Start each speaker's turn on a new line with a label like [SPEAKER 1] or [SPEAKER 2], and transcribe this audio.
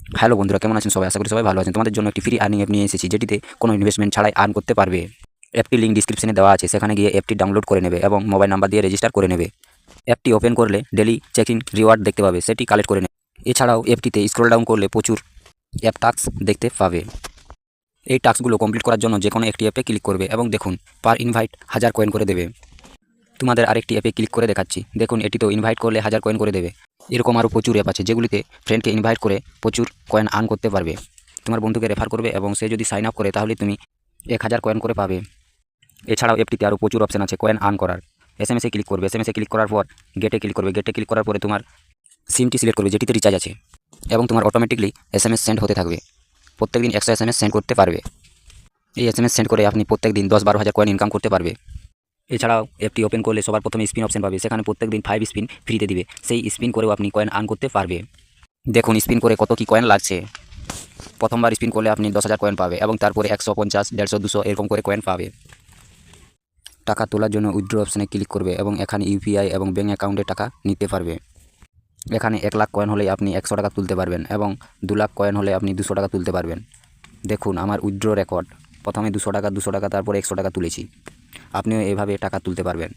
[SPEAKER 1] Hello বন্ধুরা, কেমন আছেন সবাই? আশা করি সবাই ভালো আছেন। তোমাদের জন্য একটি ফ্রি আর্নিং অ্যাপ নিয়ে এসেছি, যেটিতে কোনো ইনভেস্টমেন্ট ছাড়াই আর্ন করতে পারবে। অ্যাপটির লিঙ্ক ডিসক্রিপশনে দেওয়া আছে, সেখানে গিয়ে অ্যাপটি ডাউনলোড করে নেবে এবং মোবাইল নাম্বার দিয়ে রেজিস্টার করে নেবে। অ্যাপটি ওপেন করলে ডেলি চেকিং রিওয়ার্ড দেখতে পাবে, সেটি কালেক্ট করে নেবে। এছাড়াও অ্যাপটিতে স্ক্রল ডাউন করলে প্রচুর অ্যাপ টাস্ক দেখতে পাবে। এই টাস্কগুলো কমপ্লিট করার জন্য যে কোনো একটি অ্যাপে ক্লিক করবে এবং দেখুন পার ইনভাইট 1000 কয়েন করে দেবে। তোমাদের আরেকটি অ্যাপে ক্লিক করে দেখাচ্ছি, দেখুন এটিতেও ইনভাইট করলে 1000 কয়েন করে দেবে। এরকম আরও প্রচুর অ্যাপ আছে যেগুলিতে ফ্রেন্ডকে ইনভাইট করে প্রচুর কয়েন আর্ন করতে পারবে। তোমার বন্ধুকে রেফার করবে এবং সে যদি সাইন আপ করে তাহলে তুমি 1000 কয়েন করে পাবে। এছাড়াও অ্যাপটিতে আরও প্রচুর অপশন আছে কয়েন আর্ন করার। এসএমএসে ক্লিক করবে, এসএমএসে ক্লিক করার পর গেটে ক্লিক করবে, গেটে ক্লিক করার পরে তোমার সিমটি সিলেক্ট করবে যেটিতে রিচার্জ আছে এবং তোমার অটোমেটিকলি এসএমএস সেন্ড হতে থাকবে। প্রত্যেকদিন 100 এসএমএস সেন্ড করতে পারবে। এই এসএমএস সেন্ড করে আপনি প্রত্যেকদিন 10-12 হাজার কয়েন ইনকাম করতে পারবে। এছাড়াও অ্যাপটি ওপেন করলে সবার প্রথমে স্পিন অপশন পাবে, সেখানে প্রত্যেকদিন 5 স্পিন ফ্রিতে দিবে। সেই স্পিন করেও আপনি কয়েন আর্ন করতে পারবে। দেখুন স্পিন করে কত কি কয়েন লাগছে। প্রথমবার স্পিন করলে আপনি 10,000 কয়েন পাবে এবং তারপরে 150, 150, 200 এরকম করে কয়েন পাবে। টাকা তোলার জন্য উইথড্র অপশানে ক্লিক করবে এবং এখানে ইউপিআই এবং ব্যাঙ্ক অ্যাকাউন্টে টাকা নিতে পারবে। এখানে 1 লাখ কয়েন হলে আপনি 100 টাকা তুলতে পারবেন এবং 2 লাখ কয়েন হলে আপনি 200 টাকা তুলতে পারবেন। দেখুন আমার উইথড্র রেকর্ড, প্রথমে 200 টাকা, 200 টাকা, তারপরে 100 টাকা তুলেছি। আপনিও এভাবে টাকা তুলতে পারবেন।